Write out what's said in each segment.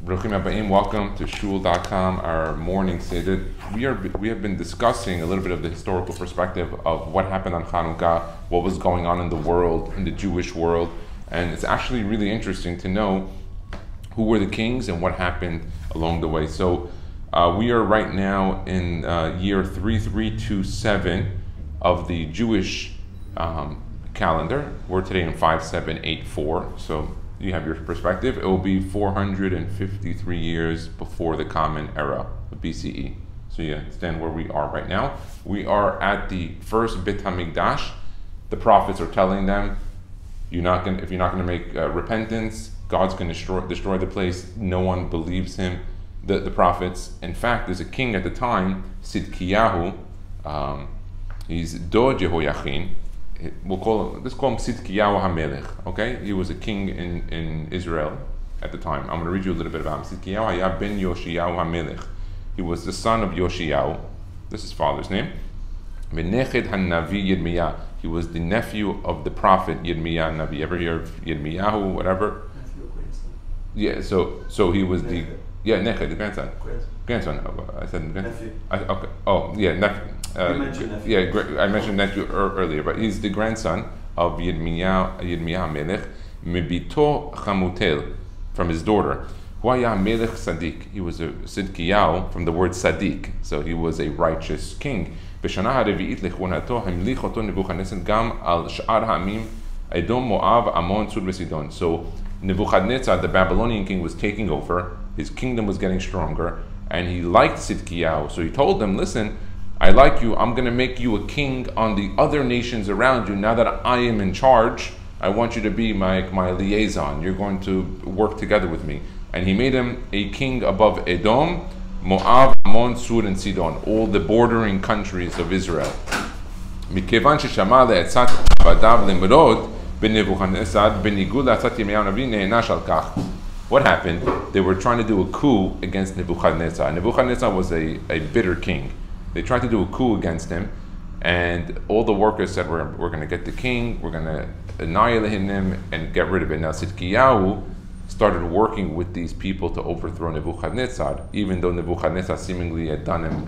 Bruchim Habayim, welcome to Shul.com, our morning Seder. We have been discussing a little bit of the historical perspective of what happened on Chanukah, what was going on in the world, in the Jewish world, and it's actually really interesting to know who were the kings and what happened along the way. So we are right now in year 3327 of the Jewish calendar. We're today in 5784, so you have your perspective. It will be 453 years before the Common Era of BCE. So you understand where we are right now. We are at the first Beit HaMikdash. The prophets are telling them, if you're not going to make repentance, God's going to destroy the place. No one believes him, the prophets. In fact, there's a king at the time, Sidkiyahu. He's Dod Yehoiachin. Let's call him Sidkiyahu HaMelech, okay? He was a king in Israel at the time. I'm going to read you a little bit about him. Sidkiyahu Haya ben Yoshiyahu HaMelech. He was the son of Yoshiyahu. This is his father's name. V'neched HaNavi Yirmiyah. He was the nephew of the prophet Yirmiyah Navi. Ever hear of Yirmiyahu, whatever? Yeah, so he was the Neched, the grandson. Grandson. I said nephew. Okay. Oh, yeah, nephew. I mentioned nephew earlier, but he's the grandson of Yirmiyah Melech, Mibito Chamutel, from his daughter. Huaya Melech Sadiq. He was a Sidkiyahu from the word Sadiq, so he was a righteous king. בשנה הרביעית לכהונתו המליך אותו נבוכדנצר גם על שאר העמים, אדום, מואב, עמון, צור וסידון. So Nebuchadnezzar, the Babylonian king, was taking over. His kingdom was getting stronger, and he liked Sidkiyahu. So he told them, listen, I like you. I'm going to make you a king on the other nations around you. Now that I am in charge, I want you to be my liaison. You're going to work together with me. And he made him a king above Edom, Moab, Ammon, Sur, and Sidon, all the bordering countries of Israel. מכיוון ששמע לעצת עבדיו למרוד בנבוכדנצר בניגוד לעצת ירמיהו הנביא נענש על כך. What happened? They were trying to do a coup against Nebuchadnezzar. Nebuchadnezzar was a bitter king. They tried to do a coup against him, and all the workers said, we're going to get the king, we're going to annihilate him and get rid of it. Now Sidkiyahu started working with these people to overthrow Nebuchadnezzar, even though Nebuchadnezzar seemingly had done him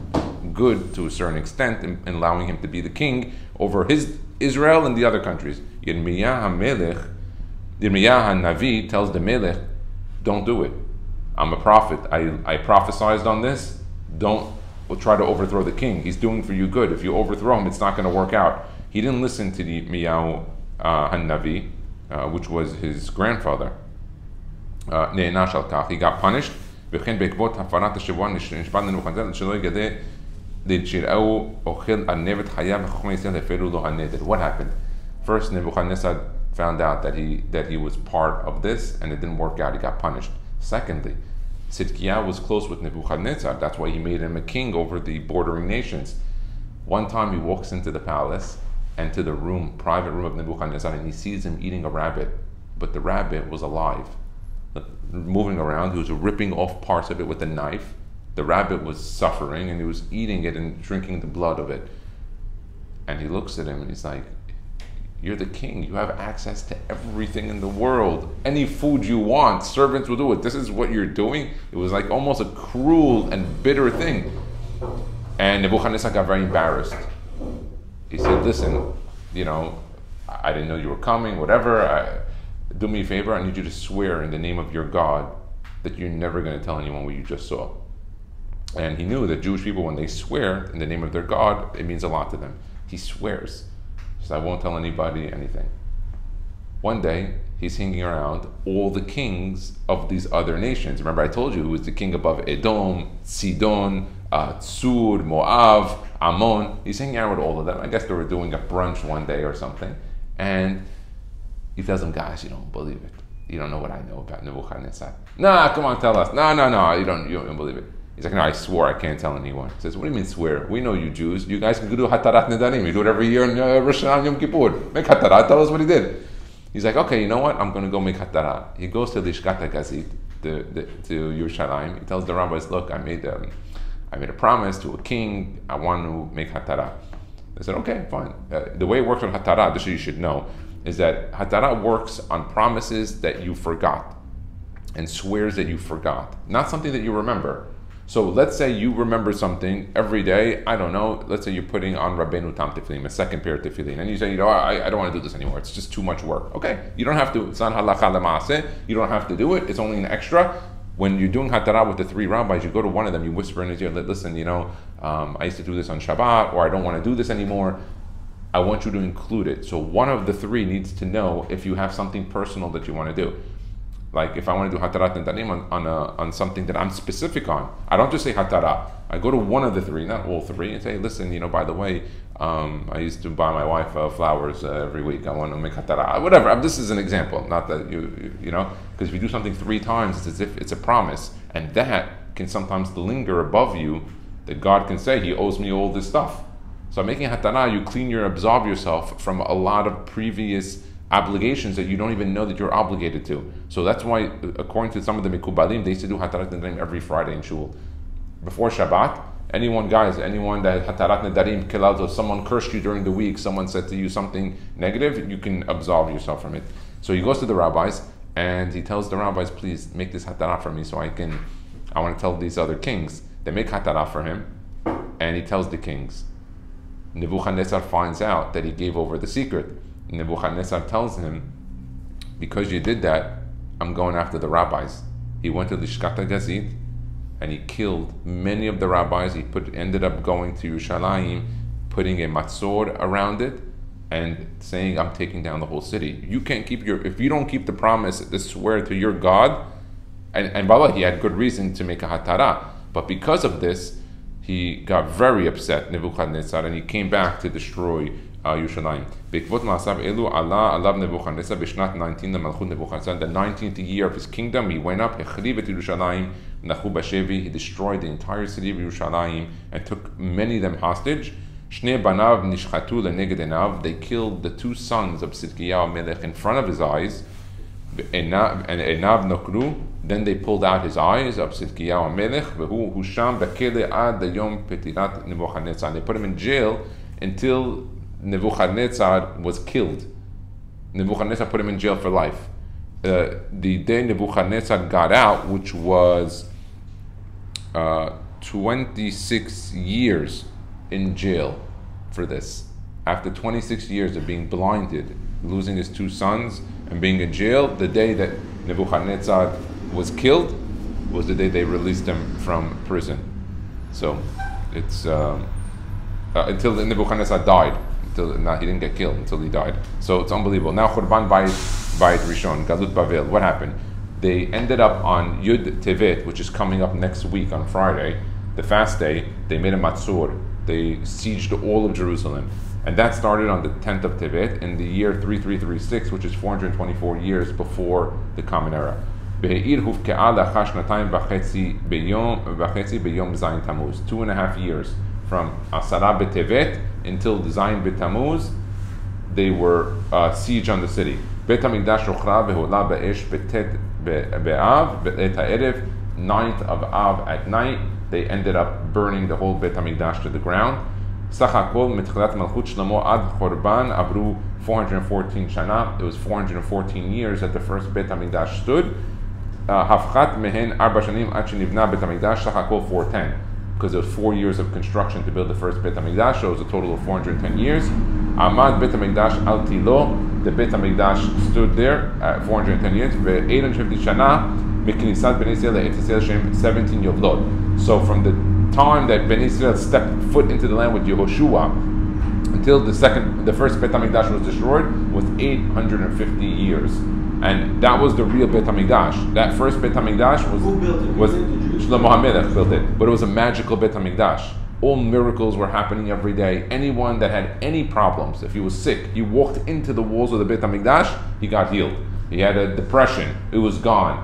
good to a certain extent in allowing him to be the king over his Israel and the other countries. Yirmiyah HaNavi tells the Melech, don't do it. I'm a prophet. I prophesied on this. Don't try to overthrow the king. He's doing for you good. If you overthrow him, it's not going to work out. He didn't listen to the Yirmiyahu HaNavi, which was his grandfather. He got punished. What happened? First, Nebuchadnezzar found out that he was part of this, and it didn't work out. He got punished. Secondly, Sidkiyahu was close with Nebuchadnezzar. That's why he made him a king over the bordering nations. One time he walks into the palace and to the private room of Nebuchadnezzar, and he sees him eating a rabbit, but the rabbit was alive, moving around. He was ripping off parts of it with a knife. The rabbit was suffering, and he was eating it and drinking the blood of it. And he looks at him and he's like, you're the king. You have access to everything in the world. Any food you want, servants will do it. This is what you're doing? It was like almost a cruel and bitter thing. And Nebuchadnezzar got very embarrassed. He said, listen, I didn't know you were coming, whatever. Do me a favor, I need you to swear in the name of your God that you're never going to tell anyone what you just saw. And he knew that Jewish people, when they swear in the name of their God, it means a lot to them. He swears. He said, I won't tell anybody anything. One day, he's hanging around all the kings of these other nations. Remember, I told you he was the king above Edom, Sidon, Tsur, Moab, Ammon. He's hanging out with all of them. I guess they were doing a brunch one day or something. And he tells them, guys, you don't believe it. You don't know what I know about Nebuchadnezzar. Nah, come on, tell us. No, you don't believe it. He's like, no, I swore I can't tell anyone. He says, what do you mean swear? We know you Jews. You guys can do Hatarat Nedarim. You do it every year in Rosh Hashanah Yom Kippur. Make Hatarat. Tell us what he did. He's like, okay, you know what? I'm going to go make Hatarat. He goes to the Lishkat HaGazit, to Yerushalayim. He tells the rabbis, look, I made a promise to a king. I want to make Hatarat. They said, okay, fine. The way it works on Hatarat, this you should know, is that Hatarat works on promises that you forgot. and swears that you forgot, not something that you remember. So let's say you remember something every day. I don't know. Let's say you're putting on Rabbeinu Tam Tefillin, a second pair of Tefillin, and you say, I don't want to do this anymore. It's just too much work. Okay, you don't have to. It's not halacha l'maaseh. You don't have to do it. It's only an extra. When you're doing Hatarah with the three rabbis, you go to one of them, you whisper in his ear, listen, I used to do this on Shabbat, or I don't want to do this anymore. I want you to include it. So one of the three needs to know if you have something personal that you want to do. Like if I want to do Hatarat Nedarim on something that I'm specific on, I don't just say Hatarah. I go to one of the three, not all three, and say, listen, by the way, I used to buy my wife flowers every week. I want to make Hatarah. Whatever. This is an example. Not that because if you do something 3 times, it's as if it's a promise. And that can sometimes linger above you, that God can say, he owes me all this stuff. So making Hatarah, you absolve yourself from a lot of previous obligations that you don't even know that you're obligated to. So that's why, according to some of the Mikubalim, they used to do Hatarat Nedarim every Friday in Shul. Before Shabbat, anyone that Hatarat Nedarim killed, or someone cursed you during the week, someone said to you something negative, you can absolve yourself from it. So he goes to the rabbis, and he tells the rabbis, please make this Hatarah for me so I want to tell these other kings. They make Hatarah for him, and he tells the kings. Nebuchadnezzar finds out that he gave over the secret. Nebuchadnezzar tells him, because you did that, I'm going after the rabbis. He went to Lishkat HaGazit and he killed many of the rabbis. He ended up going to Yerushalayim, putting a matzor around it and saying, I'm taking down the whole city. You can't if you don't keep the promise, the swear to your God, and by the way, he had good reason to make a Hatarah, but because of this, he got very upset, Nebuchadnezzar, and he came back to destroy Yerushalayim. בעקבות מעשיו אלו עלה עליו נבוכדנצר בשנת 19 למלכות נבוכדנצר, the 19th year of his kingdom, he went up, החריב את ירושלים, נחו בשבי, he destroyed the entire city of Yerushalayim and took many of them hostage. שני בניו נשחטו לנגד עיניו, they killed the 2 sons of Tzidkiyahu Melech in front of his eyes, and עיניו נוקרו, then they pulled out his eyes of Tzidkiyahu Melech, והוא הושם בכלא עד ליום פטירת נבוכדנצר, and they put him in jail until Nebuchadnezzar was killed. Nebuchadnezzar put him in jail for life. The day Nebuchadnezzar got out, which was 26 years in jail for this. After 26 years of being blinded, losing his 2 sons, and being in jail, the day that Nebuchadnezzar was killed was the day they released him from prison. So it's until Nebuchadnezzar died. He didn't get killed until he died. So it's unbelievable. Now Churban Bayit Rishon, Galut Bavel. What happened? They ended up on Yud Tevet, which is coming up next week on Friday, the fast day. They made a matzor. They sieged all of Jerusalem. And that started on the 10th of Tevet in the year 3336, which is 424 years before the Common Era. 2.5 years from Asara B'Tevet until Zayin B'Tammuz, they were siege on the city. Bet HaMikdash Rochra V'Hola B'Esh B'Tet B'Av B'Et HaErev, 9th of Av at night, they ended up burning the whole Bet HaMikdash to the ground. Sach HaKol Mitchilat Malchut Shlomo Ad Chorban Avru 414 Shana. It was 414 years that the first Bet HaMikdash stood. Hafchat Mehen Arba Shanim Ad Shenivna Bet HaMikdash, Sach HaKol 410. Because it was 4 years of construction to build the first Bet HaMikdash, so it was a total of 410 years. Amad Bet HaMikdash Al Tilo, the Bet HaMikdash stood there at 410 years. Ve-850 Shana, Mekinisat Ben Israel Eretz Yisrael Shem 17 Yovlot. So from the time that Ben Israel stepped foot into the land with Yehoshua until the first Bet HaMikdash was destroyed was 850 years. And that was the real Bet HaMikdash. That first Bet HaMikdash was Shlomo HaMelech built it, but it was a magical Bet HaMikdash. All miracles were happening every day. Anyone that had any problems, if he was sick, he walked into the walls of the Bet HaMikdash, he got healed. He had a depression, it was gone.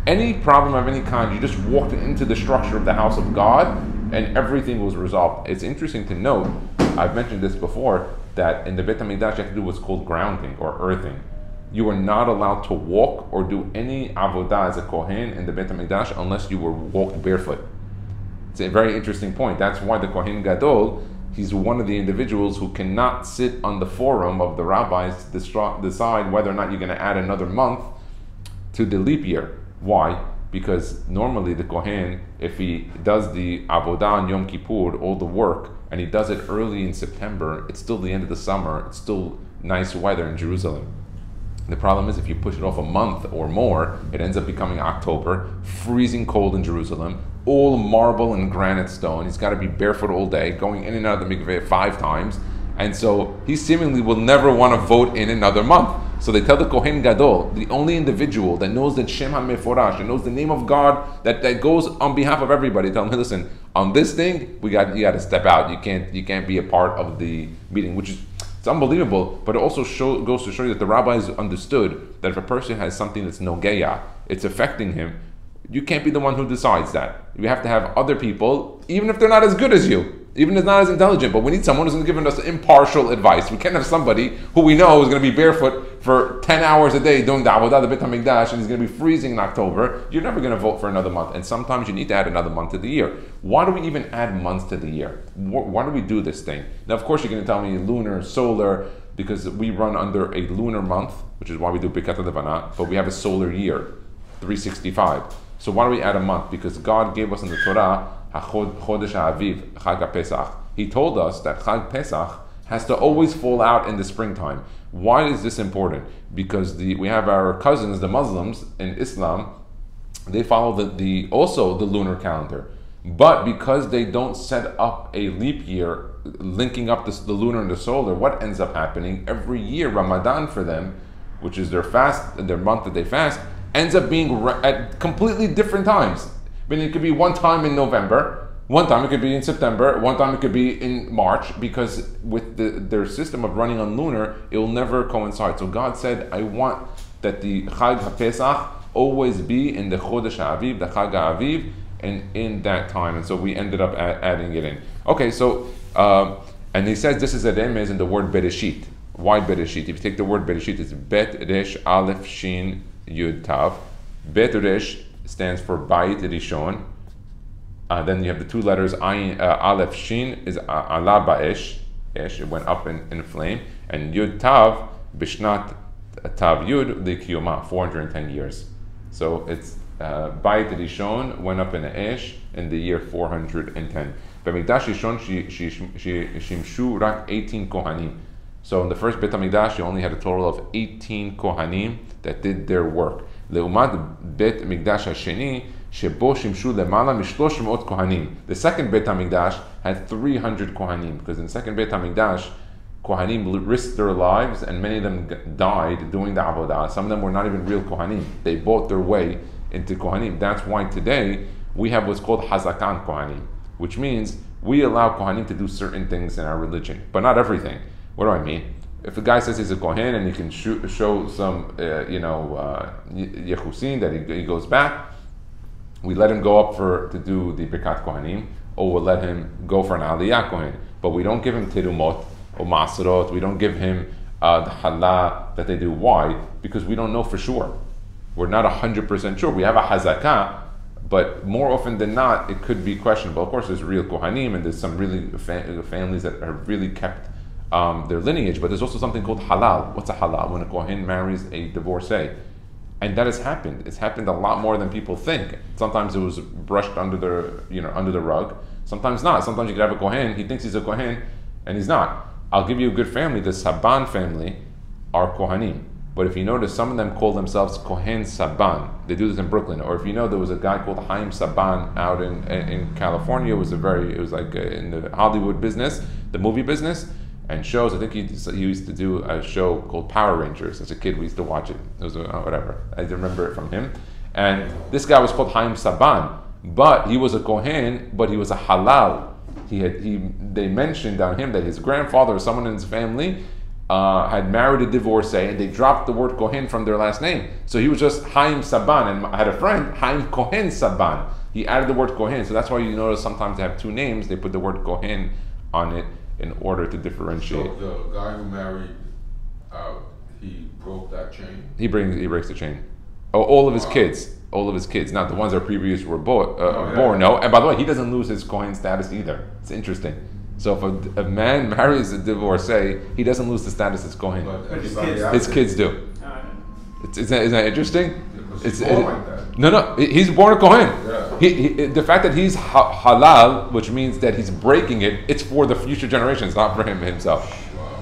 Any problem of any kind, you just walked into the structure of the house of God, and everything was resolved. It's interesting to note, I've mentioned this before, that in the Bet HaMikdash you have to do what's called grounding or earthing. You were not allowed to walk or do any avodah as a kohen in the Bet HaMikdash unless you were walked barefoot. It's a very interesting point. That's why the Kohen Gadol, he's one of the individuals who cannot sit on the forum of the rabbis to decide whether or not you're going to add another month to the leap year. Why? Because normally the Kohen, if he does the Avodah on Yom Kippur, all the work, and he does it early in September, it's still the end of the summer, it's still nice weather in Jerusalem. The problem is if you push it off a month or more, it ends up becoming October, freezing cold in Jerusalem, all marble and granite stone. He's got to be barefoot all day, going in and out of the mikveh 5 times. And so he seemingly will never want to vote in another month. So they tell the Kohen Gadol, the only individual that knows the Shem HaMeforash, that knows the name of God, that goes on behalf of everybody, tell him, hey, listen, on this thing, you got to step out. You can't be a part of the meeting, which is, it's unbelievable, but it also goes to show you that the rabbis understood that if a person has something that's nogeya, it's affecting him, you can't be the one who decides that. You have to have other people, even if they're not as good as you, even if not as intelligent, but we need someone who's going to give us impartial advice. We can't have somebody who we know is going to be barefoot for 10 hours a day doing the Avodah, the Beit HaMikdash, and he's going to be freezing in October. You're never going to vote for another month. And sometimes you need to add another month to the year. Why do we even add months to the year? Why do we do this thing? Now, of course, you're going to tell me lunar, solar, because we run under a lunar month, which is why we do Birkat HaLevana, but we have a solar year, 365. So why do we add a month? Because God gave us in the Torah, Chodesh HaAviv, Chag HaPesach. He told us that Chag Pesach has to always fall out in the springtime. Why is this important? Because we have our cousins, the Muslims in Islam, they follow also the lunar calendar. But because they don't set up a leap year linking up the lunar and the solar, what ends up happening? Every year, Ramadan for them, which is their month that they fast, ends up being at completely different times. I mean, it could be one time in November, one time it could be in September, one time it could be in March, because with their system of running on lunar, it will never coincide. So God said, I want that the Chag HaPesach always be in the Chodesh HaAviv, the Chag HaAviv, and in that time. And so we ended up adding it in. Okay, so, and he says this is a remez in the word Bereshit. Why Bereshit? If you take the word Bereshit, it's Bet Resh Aleph Shin Yud Tav. Bet Resh stands for Bayit Rishon. Then you have the 2 letters Aleph Shin is Ala Ba'esh. It went up in flame. And Yud Tav, Bishnat Tav Yud, the Kiyoma, 410 years. So it's Bayit Rishon went up in Esh in the year 410. B'Mikdash Rishon Shimshu Rak 18 Kohanim. So in the first Beit HaMikdash, you only had a total of 18 Kohanim that did their work. Le'umad Beit HaMikdash HaSheni Shebo Shimshu Lemala Mishlosh Kohanim. The second Beit HaMikdash had 300 Kohanim, because in the second Beit HaMikdash, Kohanim risked their lives, and many of them died doing the Avodah. Some of them were not even real Kohanim. They bought their way into Kohanim. That's why today we have what's called Hazakan Kohanim, which means we allow Kohanim to do certain things in our religion, but not everything. What do I mean? If a guy says he's a Kohen and he can show some, Yechusin, that he goes back, we let him go up to do the Birkat Kohanim, or we'll let him go for an Aliyah Kohen. But we don't give him Tirumot or Masrot, we don't give him the Halah that they do. Why? Because we don't know for sure. We're not 100% sure. We have a Hazakah, but more often than not, it could be questionable. Of course, there's real Kohanim, and there's some really families that have really kept their lineage, but there's also something called halal. What's a halal? When a Kohen marries a divorcee. And that has happened. It's happened a lot more than people think. Sometimes it was brushed under the rug. Sometimes not. Sometimes you could have a Kohen, he thinks he's a Kohen, and he's not. I'll give you a good family. The Saban family are Kohanim. But if you notice, some of them call themselves Kohen Saban. They do this in Brooklyn. Or if you know, there was a guy called Chaim Saban out in California. It was like in the Hollywood business, the movie business, and shows. I think he used to do a show called Power Rangers. As a kid, we used to watch it. It was whatever. I remember it from him. And this guy was called Chaim Saban, but he was a Kohen, but he was a halal. They mentioned on him that his grandfather or someone in his family had married a divorcee, and they dropped the word Kohen from their last name. So he was just Chaim Saban, and I had a friend, Chaim Kohen Saban. He added the word Kohen, so that's why you notice sometimes they have 2 names. They put the word Kohen on it in order to differentiate. So the guy who married, he broke that chain? He breaks the chain. Oh, all of his kids, not the ones that previously were born. No, and by the way, he doesn't lose his Kohen status either. It's interesting. So if a man marries a divorcee, he doesn't lose the status as Kohen. But his kids do. Isn't that interesting? It's born like that. No, he's born a Kohen. Yeah. The fact that he's halal, which means that he's breaking it, it's for the future generations, not for him himself.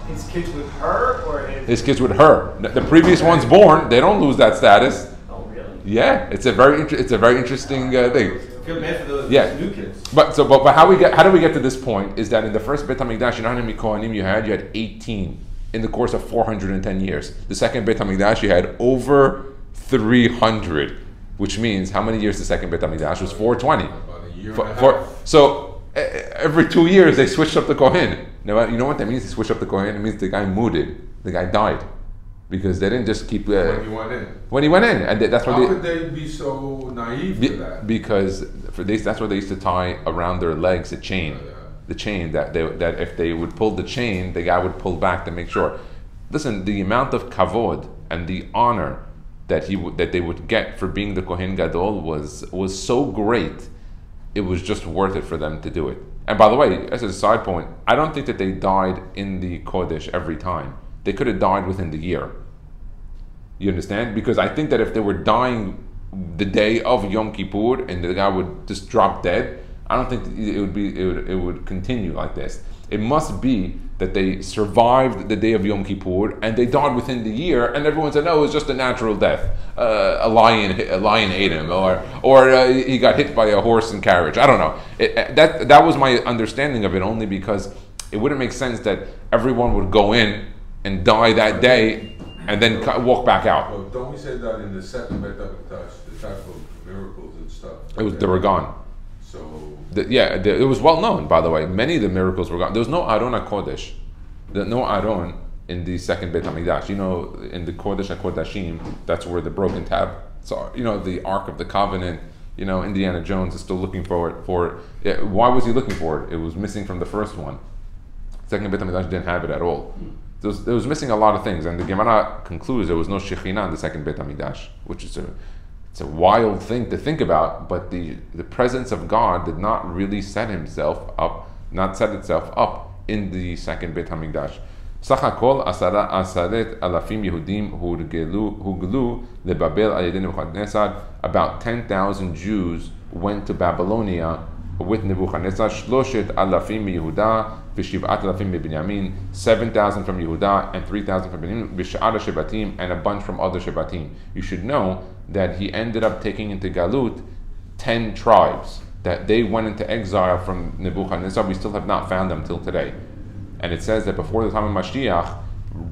His kids with her or His kids with her. The previous one's born, they don't lose that status. Oh, really? Yeah, it's a very interesting thing. Feel bad for those Yeah. new kids. But how do we get to this point? Is that in the first Beit Hamikdash, you know how many Kohanim you had? You had 18 in the course of 410 years. The second Beit Hamikdash, you had over 300, which means how many years the second Beit Hamikdash was? 420. About a year and a half. So every 2 years they switched up the Kohen. Now you know what that means? They switched up the Kohen. It means the guy mooted. The guy died because they didn't just keep. When he went in. When he went in, and that's what How could they be so naive to that? Because that's what they used to tie around their legs a chain. Yeah. The chain that if they would pull the chain, the guy would pull back to make sure. Listen, the amount of kavod and the honor that they would get for being the Kohen Gadol was so great, it was just worth it for them to do it. And by the way, as a side point, I don't think that they died in the Kodesh every time. They could have died within the year. You understand? Because I think that if they were dying the day of Yom Kippur and the guy would just drop dead, I don't think it would continue like this. It must be that they survived the day of Yom Kippur and they died within the year, and everyone said, no, it was just a natural death. A lion ate him, or he got hit by a horse and carriage. I don't know. That was my understanding of it, only because it wouldn't make sense that everyone would go in and die that day and then walk back out. Well, don't we say that in the second Beit HaMikdash, the type of miracles and stuff? They were gone. So It was well known, by the way. Many of the miracles were gone. There was no Aron HaKodesh. No Aron in the second Beit HaMikdash. You know, in the Kodesh HaKodashim, that's where the broken tablets are. You know, the Ark of the Covenant. You know, Indiana Jones is still looking for it. Why was he looking for it? It was missing from the first one. Second Beit HaMikdash didn't have it at all. It was missing a lot of things. And the Gemara concludes there was no Shekhinah in the second Beit HaMikdash, which is it's a wild thing to think about, but the presence of God did not really set itself up in the second Beit HaMikdash. סך הכל 10,000 יהודים הוגלו לבבל על ידי נבוכדנצר. About 10,000 Jews went to Babylonia with Nebuchadnezzar. 3,000 מיהודה ו7,000 מבנימין. 7,000 from Yehuda and 3,000 from Benjamin. ושאר השבטים, and a bunch from other Shebatim. You should know that he ended up taking into Galut 10 tribes, that they went into exile from Nebuchadnezzar. We still have not found them till today. And it says that before the time of Mashiach,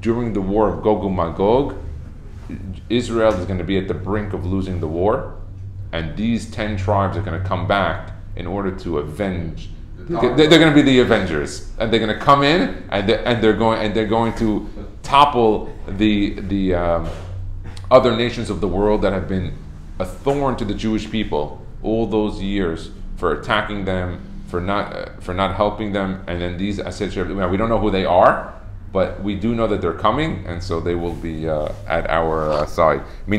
during the war of Gog and Magog, Israel is going to be at the brink of losing the war, and these 10 tribes are going to come back in order to avenge. They're going to be the avengers, and they're going to come in, and they're going to topple the other nations of the world that have been a thorn to the Jewish people all those years for attacking them, for not helping them. And then these, I said, we don't know who they are, but we do know that they're coming, and so they will be at our side. So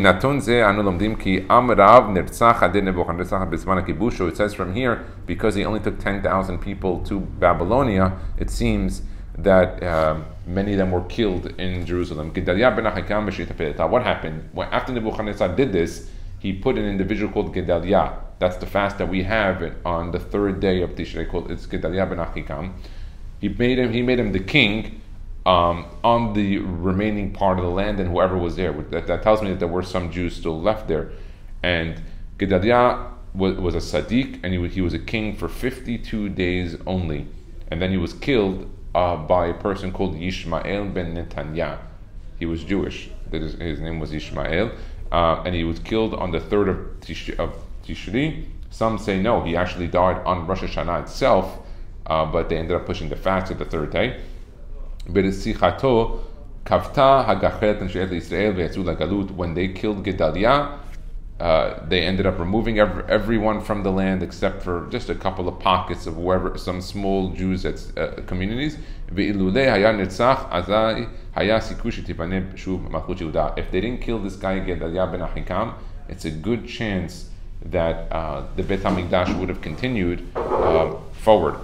it says from here, because he only took 10,000 people to Babylonia, it seems that many of them were killed in Jerusalem. What happened? After Nebuchadnezzar did this, he put an individual called Gedaliah. That's the fast that we have on the third day of Tishrei. It's Gedaliah ben Achikam. He made him the king on the remaining part of the land and whoever was there. That tells me that there were some Jews still left there. And Gedaliah was a Sadiq, and he was a king for 52 days only. And then he was killed by a person called Yishmael ben Netanyah. He was Jewish. His name was Yishmael. And he was killed on the 3rd of Tishri. Some say no, he actually died on Rosh Hashanah itself, but they ended up pushing the fast to the third day. When they killed Gedaliah, they ended up removing everyone from the land except for just a couple of pockets of some small Jews communities. If they didn't kill this guy Gedaliah ben Ahikam, it's a good chance that the Beit HaMikdash would have continued forward.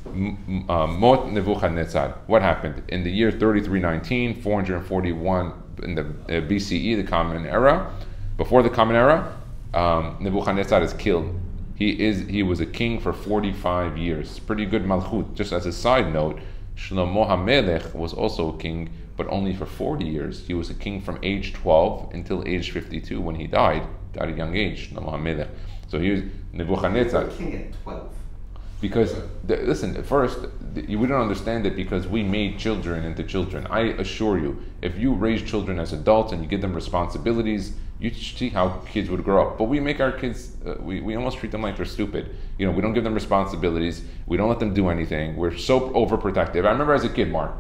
Mot Nebuchadnezzar. What happened? In the year 3319, 441 in the BCE, the Common Era, before the Common Era, Nebuchadnezzar is killed. He was a king for 45 years. Pretty good malchut. Just as a side note, Shlomo HaMelech was also a king, but only for 40 years. He was a king from age 12 until age 52 when he died at a young age, Shlomo HaMelech. So he was Nebuchadnezzar. King at 12. Because, listen, first, we don't understand it because we made children into children. I assure you, if you raise children as adults and you give them responsibilities, you see how kids would grow up. But we make our kids, we almost treat them like they're stupid. We don't give them responsibilities. We don't let them do anything. We're so overprotective. I remember as a kid, Mark,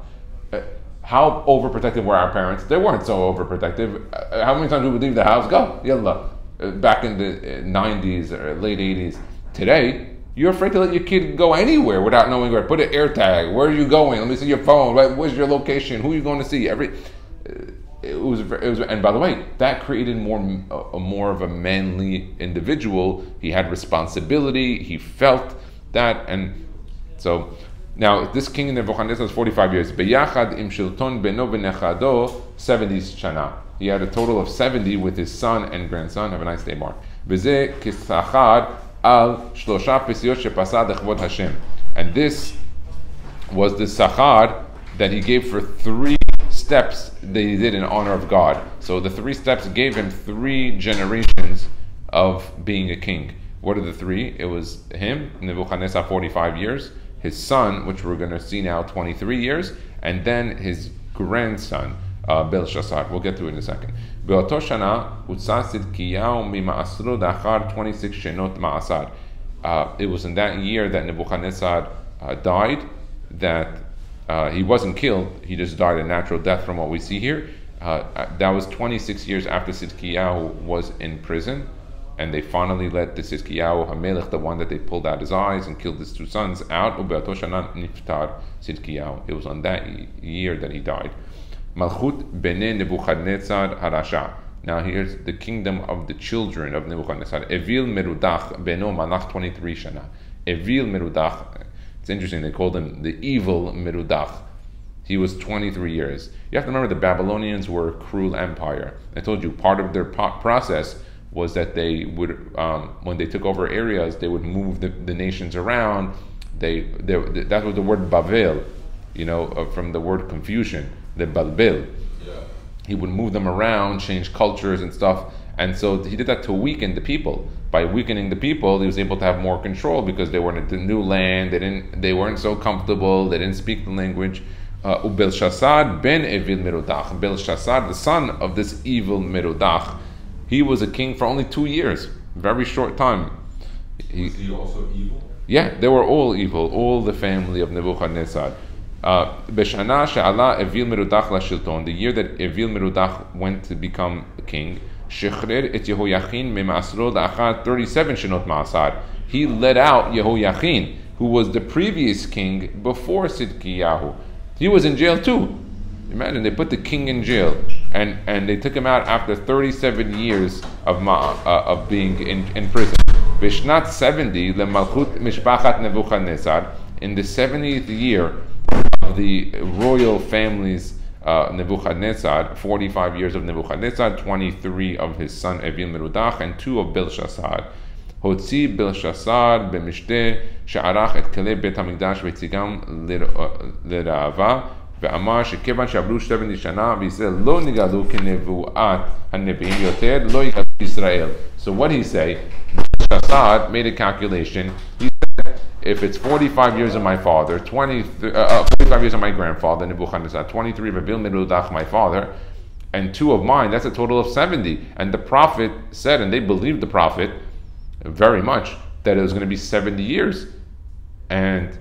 how overprotective were our parents? They weren't so overprotective. How many times we would leave the house? Go, yallah. Back in the 90s or late 80s. Today, you're afraid to let your kid go anywhere without knowing where. Put an air tag. Where are you going? Let me see your phone. Where's your location? Who are you going to see? It was, and by the way, that created more of a manly individual. He had responsibility. He felt that, and so now this king Nebuchadnezzar was 45 years. Beyachad im shilton beno v'nechado 70 shana. He had a total of 70 with his son and grandson. Have a nice day, Mark. V'zeh kisachad al shlosha pesiyot shepasad echvod Hashem. And this was the sachar that he gave for 3 steps that he did in honor of God. So the 3 steps gave him 3 generations of being a king. What are the 3? It was him, Nebuchadnezzar, 45 years, his son, which we're going to see now, 23 years, and then his grandson, Belshazzar. We'll get to it in a second. Be'oto shana utza Sidkiyahu mima'asro dachar 26 shenot ma'asar. It was in that year that Nebuchadnezzar died, that he wasn't killed, he just died a natural death from what we see here. That was 26 years after Sidkiyahu was in prison, and they finally let the Sidkiyahu HaMelech, the one that they pulled out his eyes and killed his 2 sons, out. Ube'ato shana niftar Sidkiyahu. It was on that year that he died. Malchut b'nei Nebuchadnezzar harasha. Now here's the kingdom of the children of Nebuchadnezzar. Evil merudach beno malach 23 shana. Evil merudach. It's interesting, they called him the evil Merudach. He was 23 years. You have to remember the Babylonians were a cruel empire. I told you part of their process was that they would, when they took over areas, they would move the nations around. That was the word Bavel, from the word confusion, the Balbel. Yeah. He would move them around, change cultures and stuff. And so he did that to weaken the people. By weakening the people, he was able to have more control because they were in a new land. They weren't so comfortable. They didn't speak the language. Belshazzar ben Evil Merudach. Belshazzar, the son of this evil Merudach, he was a king for only 2 years, very short time. Was he also evil? Yeah, they were all evil, all the family of Nebuchadnezzar. Beshana she'ala Evil Merudach lashilton. The year that Evil Merudach went to become a king, Shechrer et Yehoyachin me'asro da'achar 37 shenot ma'asar. He let out Yehoyachin, who was the previous king before Sidkiyahu. He was in jail too. Imagine, they put the king in jail, and they took him out after 37 years of being in prison. Vishnat 70 lemalchut mishpachat Nebuchadnezzar. In the 70th year of the royal family's Nebuchadnezzar, 45 years of Nebuchadnezzar, 23 of his son Evil Merudach, and 2 of Belshazzar. Hotzi Belshazzar b'mishteh she'arach et kelei bet hamikdash v'tzigam l'ra'ava ve'amar shekevan she'avru 70 shana v'Yisrael lo nigalu k'nevu'at ha'nevi'im yoter lo yigalu Yisrael. So what he say? Belshazzar made a calculation. He said, if it's 45 years of my father, 45 years of my grandfather, Nebuchadnezzar, 23 of Evil Merudach, my father, and 2 of mine, that's a total of 70. And the prophet said, and they believed the prophet very much, that it was going to be 70 years. And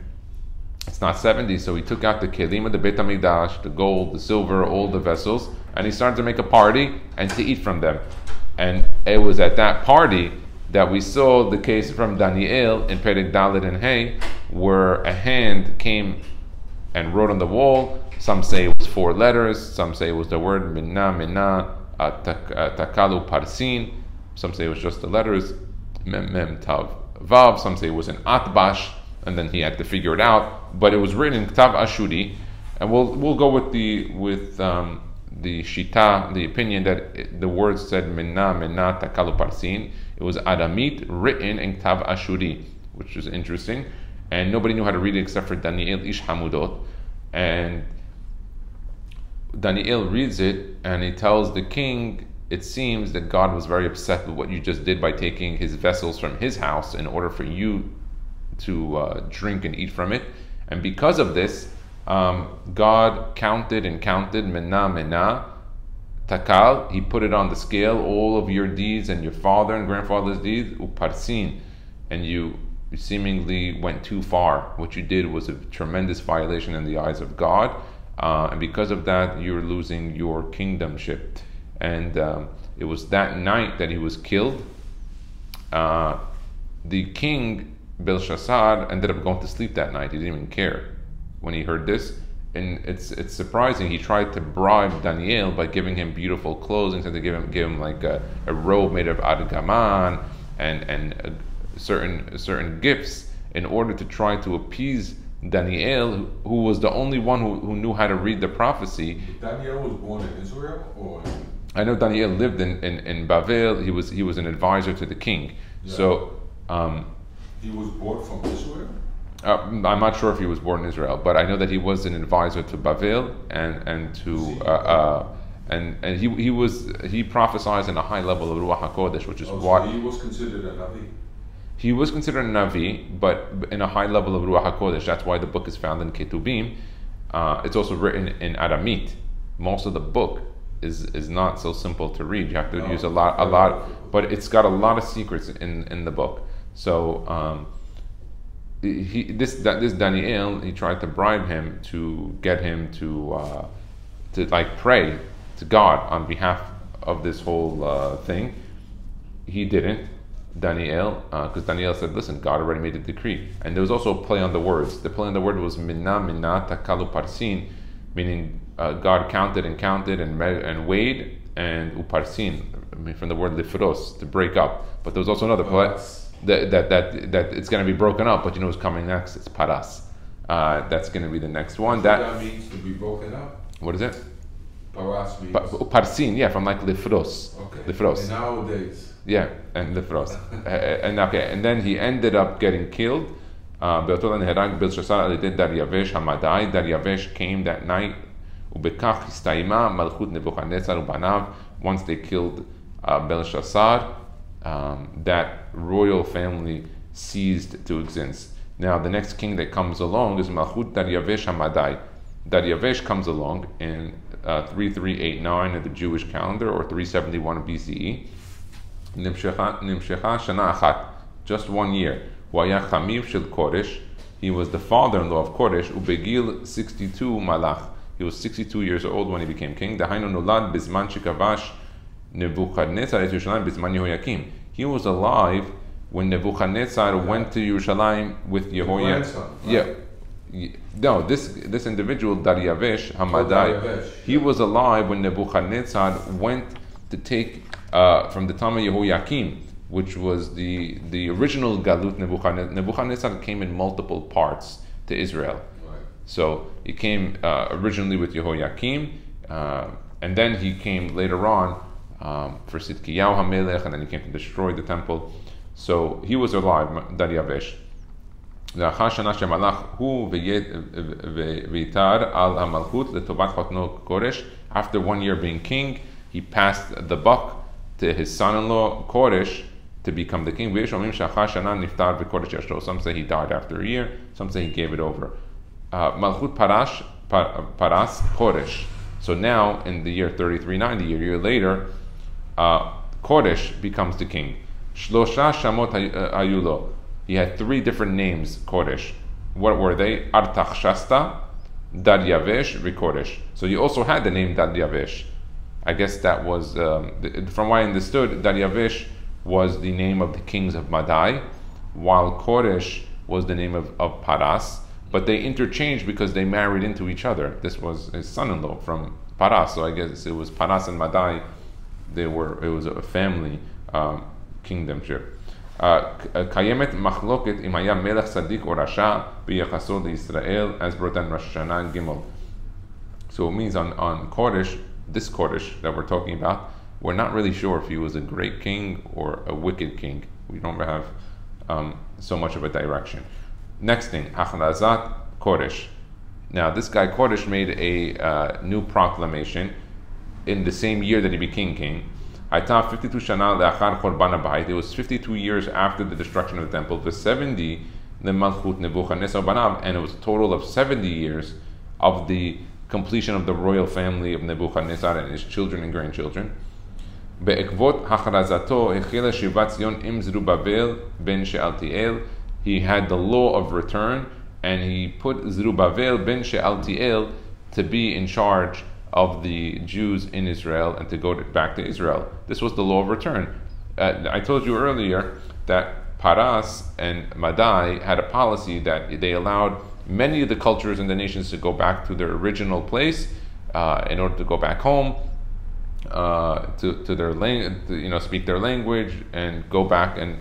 it's not 70, so he took out the kelim of the Beit HaMikdash, the gold, the silver, all the vessels, and he started to make a party and to eat from them. And it was at that party that we saw the case from Daniel in Perek Dalet and Hey, where a hand came and wrote on the wall. Some say it was 4 letters, some say it was the word Minna, Takalu Parsin, some say it was just the letters Mem Tav Vav, some say it was an Atbash, and then he had to figure it out. But it was written in Ktav Ashuri, and we'll go with the shita, the opinion that the words said minna minna takalu parsin. It was Aramit written in Ktav Ashuri, which is interesting, and nobody knew how to read it except for Daniel Ish Hamudot. And Daniel reads it, and he tells the king, it seems that God was very upset with what you just did by taking his vessels from his house in order for you to drink and eat from it. And because of this, God counted and counted, minna, minna, takal, he put it on the scale, all of your deeds and your father and grandfather's deeds, uparsin, and you seemingly went too far. What you did was a tremendous violation in the eyes of God, and because of that, you're losing your kingdomship. And it was that night that he was killed. The king, Belshazzar, ended up going to sleep that night. He didn't even care when he heard this. And it's surprising. He tried to bribe Daniel by giving him beautiful clothes, and to give him like a robe made of argaman and certain gifts in order to try to appease Daniel, who was the only one who knew how to read the prophecy. Daniel was born in Israel, or I know Daniel lived in Bavel. He was an advisor to the king. Yeah. So he was born from Israel. I'm not sure if he was born in Israel, but I know that he was an advisor to Bavel and he prophesied in a high level of Ruach HaKodesh, which is what he was considered a Navi. He was considered a Navi, but in a high level of Ruach HaKodesh. That's why the book is found in Ketubim. It's also written in Aramit. Most of the book is not so simple to read. You have to use a lot, but it's got a lot of secrets in the book. So this Daniel, he tried to bribe him to get him to like pray to God on behalf of this whole thing. He didn't, Daniel, because Daniel said, listen, God already made the decree. And there was also a play on the words. The play on the word was minna minna takalu parsin, meaning God counted and weighed, and uparsin, from the word lifros, to break up. But there was also another play that it's going to be broken up, but you know what's coming next? It's paras. That's going to be the next one. That means to be broken up. What is it? Paras means parsin, yeah, from like lifros. Okay. Lifros. And nowadays. Yeah, and lifros. And then he ended up getting killed. באותו נהרג בלשאצר על ידי דריווש המדאי. דריווש came that night. ובכך הסתיימה מלכות נבוכדנצר ובניו. Once they killed Belshazzar, that royal family ceased to exist. Now the next king that comes along is Malchut Daryavesh HaMadai. Daryavesh comes along in 3389 of the Jewish calendar, or 371 BCE. Nimshecha Shana Achat, just 1 year. Waya Chamiv Shel Koresh, he was the father-in-law of Koresh. Ubegil 62 Malach, he was 62 years old when he became king. Dahainu Nolad Bizman Shekavash Nebuchadnezzar et Yerushalayim Bizman Yehoyakim. He was alive when Nebuchadnezzar went to Yerushalayim with Yehoyakim. Yeah. No, this individual, Daryavesh Hamadai, he was alive when Nebuchadnezzar went to take from the time of Yehoyakim, which was the original Galut Nebuchadnezzar. Nebuchadnezzar came in multiple parts to Israel. Right. So he came originally with Yehoyakim, and then he came later on for Sidkiyahu HaMelech, and then he came to destroy the temple. So he was alive, Daryavesh. לאחר שנה שמלך הוא ויתר על המלכות לטובת חותנו כורש. After 1 year being king, he passed the buck to his son-in-law Koresh to become the king. ויש אומרים שאחר שנה נפטר וקורש ישרו. Some say he died after a year, some say he gave it over. מלכות פרס Koresh. So now in the year 3390, a year later, Koresh becomes the king. שלושה שמות היו לו. He had 3 different names, Koresh. What were they? Artaxshasta, Daryavesh, Koresh. So you also had the name Daryavesh. I guess that was, from what I understood, Daryavesh was the name of the kings of Madai, while Koresh was the name of Paras. But they interchanged because they married into each other. This was his son-in-law from Paras, so I guess it was Paras and Madai. It was a family kingdomship. קיימת מחלוקת אם היה מלך צדיק או רשע ביחסו לישראל, as brought down Rosh Hashanah and Gimel. So it means on Koresh, this Koresh that we're talking about, we're not really sure if he was a great king or a wicked king. We don't have so much of a direction. Next thing, Achrazat Koresh. Now, this guy Koresh made a new proclamation in the same year that he became king. It was 52 years after the destruction of the temple. The 70 the Malchut Nebuchadnezzar Banav, and it was a total of 70 years of the completion of the royal family of Nebuchadnezzar and his children and grandchildren. Be'ekvot hachrazato echela shivat Zion im Zerubbabel ben Shealtiel. He had the law of return, and he put Zerubbabel ben Shealtiel to be in charge of the Jews in Israel and to go back to Israel. This was the law of return. I told you earlier that Paras and Madai had a policy that they allowed many of the cultures and the nations to go back to their original place in order to go back home to their language, speak their language and go back. And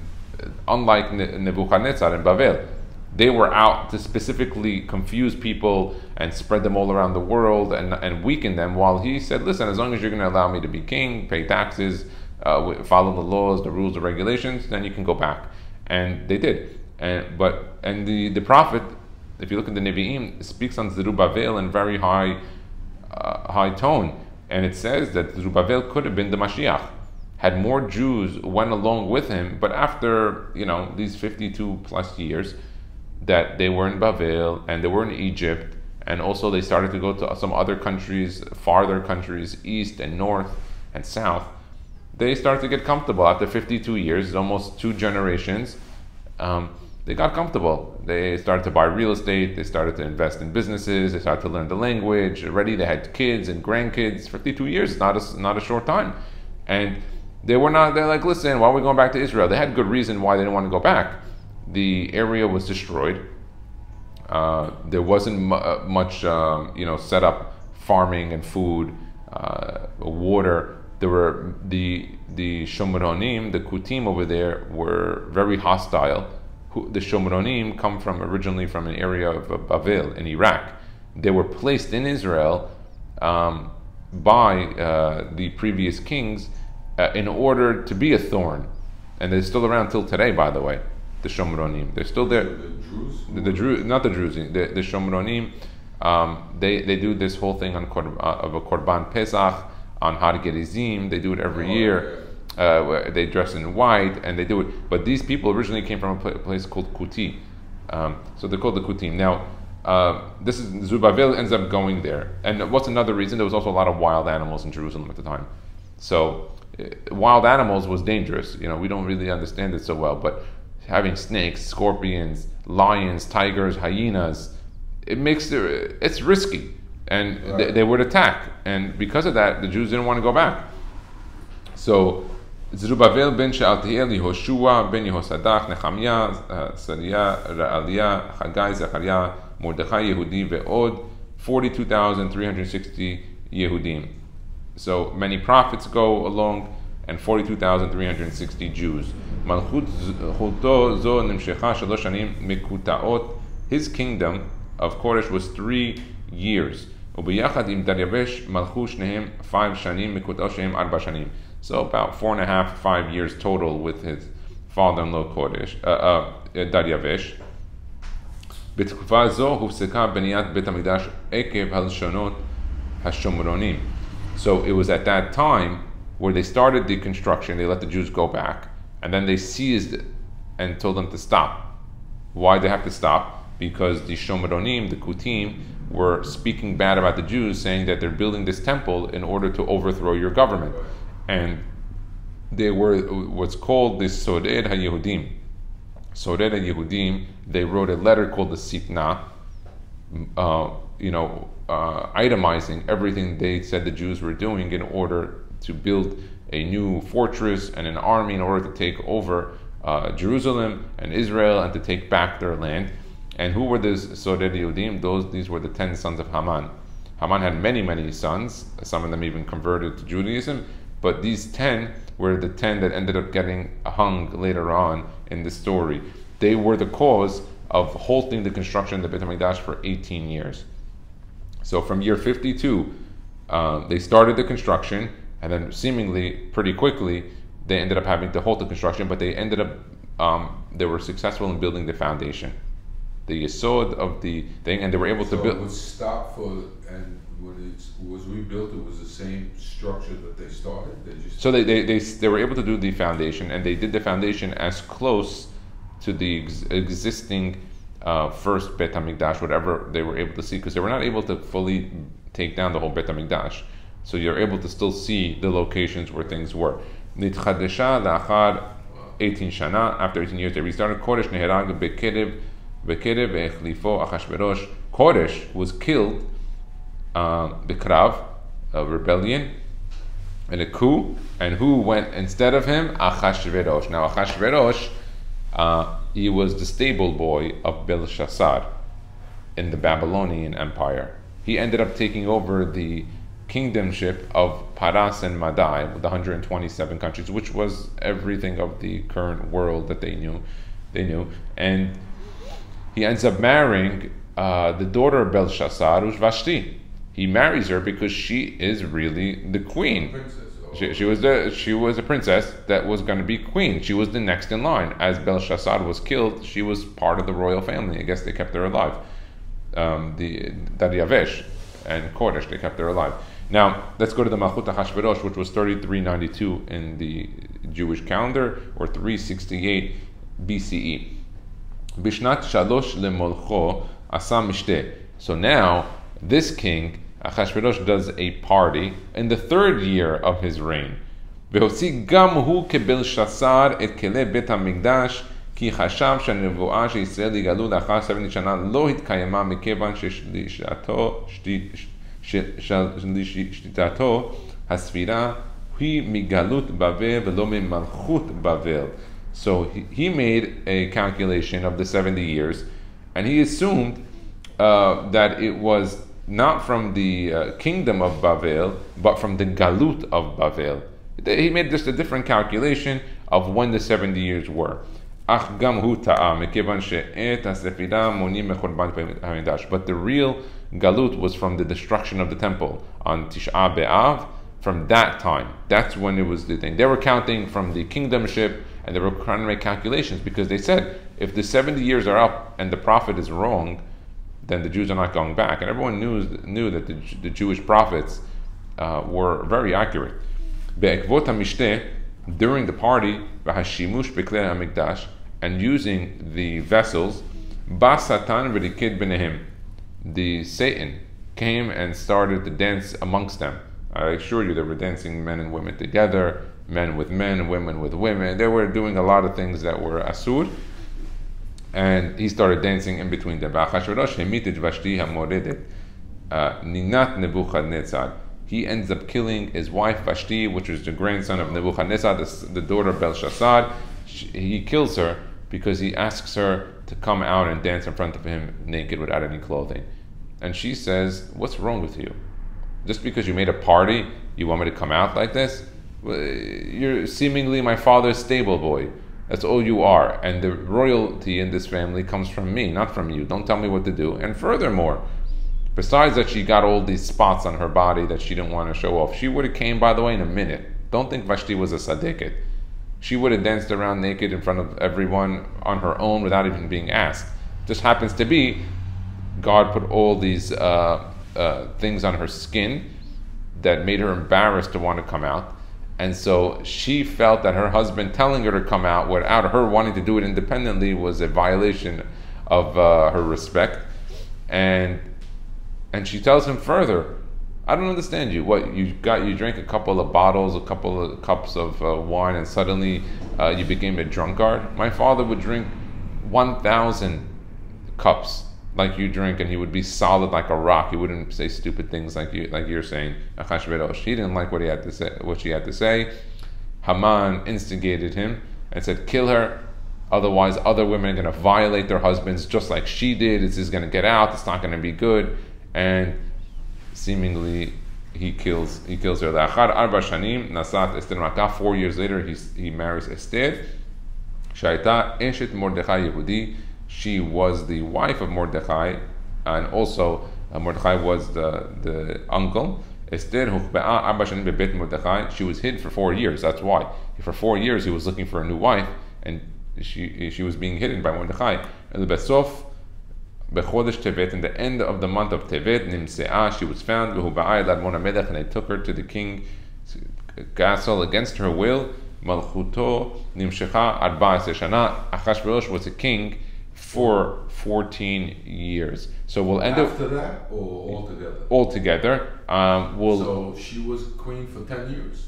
unlike Nebuchadnezzar and Babel, they were out to specifically confuse people and spread them all around the world and weaken them, while he said, listen, as long as you're going to allow me to be king, pay taxes, follow the laws, the rules, the regulations, then you can go back. And they did. And the prophet, if you look at the Nevi'im, speaks on Zerubbabel in very high tone. And it says that Zerubbabel could have been the Mashiach, had more Jews went along with him, but after these 52 plus years that they were in Babel and they were in Egypt, and also they started to go to some other countries, farther countries, east and north and south, they started to get comfortable. After 52 years, almost 2 generations, they got comfortable. They started to buy real estate, they started to invest in businesses, they started to learn the language. Already they had kids and grandkids. 52 years is not a short time. And they're like, listen, why are we going back to Israel? They had good reason why they didn't want to go back. The area was destroyed. There wasn't much, set up farming and food, water. There were the Shomronim, the Kutim over there were very hostile. The Shomronim come originally from an area of Babel in Iraq. They were placed in Israel by the previous kings in order to be a thorn, and they're still around till today. By the way, the Shomronim, they're still there. The Druze, not the Druze, the Shomronim. They do this whole thing of a Korban Pesach. On Har Gerizim, they do it every year. They dress in white and they do it. But these people originally came from a place called Kuti, so they're called the Kutim. Now, this is Zerubbabel ends up going there. And what's another reason? There was also a lot of wild animals in Jerusalem at the time. So wild animals was dangerous. We don't really understand it so well, but having snakes, scorpions, lions, tigers, hyenas, it's risky. And they would attack, and because of that, the Jews didn't want to go back. So Zerubbabel ben Shealtiel, Yehoshua ben Yehosadach, Nehemiah, Sariah, Re'aliah, Haggai, Zechariah, Mordechai, Yehudi, Ve'od, 42,360 Yehudim. So many prophets go along, and 42,360 Jews. Malchut Chuto zo nimshecha shalosh shanim mikutaot. His kingdom of Koresh was 3 years. וביחד עם דריווש מלכו שניהם 5 שנים, מקוטעו שהם 4 שנים. So about 4.5, 5 years total with his father-in-law Koresh, דריווש. בתקופה זו הופסקה בניית בית המקדש עקב הלשונות השומרונים. So it was at that time where they started the construction, they let the Jews go back, and then they seized it and told them to stop. Why they have to stop? Because the Shomronim, the Kutim, were speaking bad about the Jews, saying that they're building this temple in order to overthrow your government. And they were what's called the Sored HaYehudim. Sored HaYehudim, they wrote a letter called the Sitna, itemizing everything they said the Jews were doing in order to build a new fortress and an army in order to take over Jerusalem and Israel and to take back their land. And who were these Sored Yehudim? These were the 10 sons of Haman. Haman had many, many sons. Some of them even converted to Judaism. But these 10 were the 10 that ended up getting hung later on in the story. They were the cause of halting the construction of the Beit HaMikdash for 18 years. So from year 52 They started the construction, and then seemingly pretty quickly they ended up having to halt the construction. But they ended up they were successful in building the foundation, the yesod of the thing, and they were able to build. It was stopped and when it was rebuilt, it was the same structure that they started. So they were able to do the foundation, and they did the foundation as close to the existing first Bet HaMikdash, whatever they were able to see, because they were not able to fully take down the whole Bet HaMikdash. So you're able to still see the locations where things were. Nitchadesha la'achar 18 shana. After 18 years, they restarted. Kodesh neherag bekerev echlifo Achashverosh. Kodesh was killed bekrav, a rebellion, and a coup. And who went instead of him? Achashverosh. Now Achashverosh, he was the stable boy of Belshazzar in the Babylonian Empire. He ended up taking over the kingdomship of Paras and Madai with 127 countries, which was everything of the current world that they knew. And he ends up marrying the daughter of Belshazzar, who's Vashti. He marries her because she is really the queen. She was a princess that was going to be queen. She was the next in line. As Belshazzar was killed, she was part of the royal family. I guess they kept her alive. The Daryavesh and Kodesh, they kept her alive. Now, let's go to the Malchut Achashverosh, which was 3392 in the Jewish calendar, or 368 BCE. Bishnat Shalosh Lemolcho Asa Mishteh. So now, this king, Achashverosh, does a party in the 3rd year of his reign. Vehosi gam hu kebelshazzar et kele bet hamikdash כי חשב שהנבואה שישראל יגאלו לאחר 70 שנה לא התקיימה מכיוון ששליטתו הספירה היא מגלות בבל ולא ממלכות בבל. So he made a calculation of the 70 years, and he assumed that it was not from the kingdom of Bavel, but from the galut of Bavel. He made just a different calculation of when the 70 years were. But the real galut was from the destruction of the temple on Tish'a B'Av. From that time, that's when it was the thing. They were counting from the kingdomship, and they were trying to make calculations, because they said if the 70 years are up and the prophet is wrong, then the Jews are not going back. And everyone knew that the Jewish prophets were very accurate. During the party, and using the vessels, the Satan came and started to dance amongst them. I assure you, they were dancing, men and women together, men with men, women with women. They were doing a lot of things that were asur, and he started dancing in between them. He ends up killing his wife Vashti, which was the grandson of Nebuchadnezzar, the daughter of Belshazzar. He kills her because he asks her to come out and dance in front of him naked without any clothing. And she says, "What's wrong with you? Just because you made a party, you want me to come out like this? You're seemingly my father's stable boy. That's all you are. And the royalty in this family comes from me, not from you. Don't tell me what to do." And furthermore, besides that, she got all these spots on her body that she didn't want to show off. She would have came, by the way, in a minute. Don't think Vashti was a tzaddiket. She would have danced around naked in front of everyone on her own without even being asked. Just happens to be, God put all these things on her skin that made her embarrassed to want to come out. And so she felt that her husband telling her to come out without her wanting to do it independently was a violation of her respect. And she tells him further, "I don't understand you. What, you drank a couple of bottles, a couple of cups of wine, and suddenly you became a drunkard? My father would drink 1,000 cups like you drink, and he would be solid like a rock. He wouldn't say stupid things like you're saying." Achashverosh, he didn't like what she had to say. Haman instigated him and said, "Kill her. Otherwise, other women are going to violate their husbands just like she did. This is going to get out. It's not going to be good." And seemingly he kills her. 4 years later, he marries Esther. Shaita Eshet Mordechai Yehudi. She was the wife of Mordechai, and also Mordechai was the uncle. Esther הוחבאה 4 שנים בבית מרדכי. She was hid for 4 years. That's why. For 4 years he was looking for a new wife, and she was being hidden by Mordechai. ובסוף בחודש טבת, in the end of the month of Tevet, נמצאה, she was found, והובאה אל אדמון המלך, and they took her to the king's castle against her will. מלכותו נמשכה 14 שנה. Achashverosh was a king for 14 years. So we'll end After that or altogether? altogether. So she was queen for 10 years.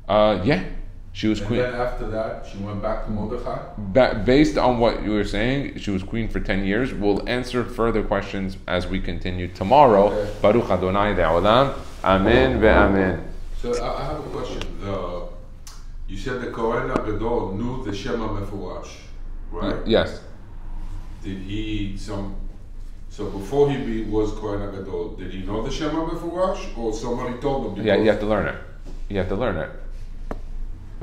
Yeah, she was And queen. then after that, she went back to Mordechai? Based on what you were saying, she was queen for 10 years. We'll answer further questions as we continue tomorrow. Okay. Baruch Adonai Le'olam. Amen ve'amen. So I have a question. You said the Kohen HaGadol knew the Shema Meforash, right? Yes. Did he so before he was Kohen HaGadol, did he know the Shema Meforash, or somebody told him? Yeah, you have to learn it. You have to learn it.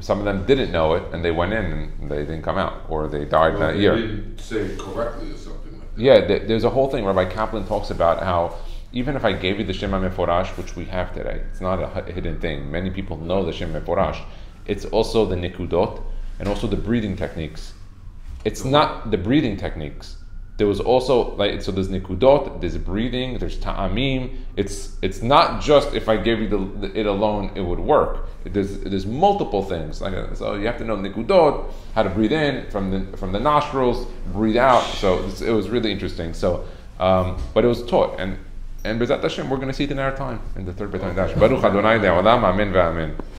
Some of them didn't know it, and they went in and they didn't come out, or they died that year. They didn't say it correctly or something like that. Yeah, there's a whole thing. Rabbi Kaplan talks about how even if I gave you the Shema Meforash, which we have today, it's not a hidden thing. Many people know the Shema Meforash. It's also the nikudot and also the breathing techniques. It's not the breathing techniques. There was also so there's nikudot, there's breathing, there's ta'amim. It's not just if I gave you it alone, it would work. There's multiple things. So you have to know nikudot, how to breathe in from the nostrils, breathe out. So it was really interesting. So, but it was taught, and B'ezrat Hashem, we're going to see it in our time in the third Beit Hamikdash. Baruch Adonai Le'olam. Amen ve'amen.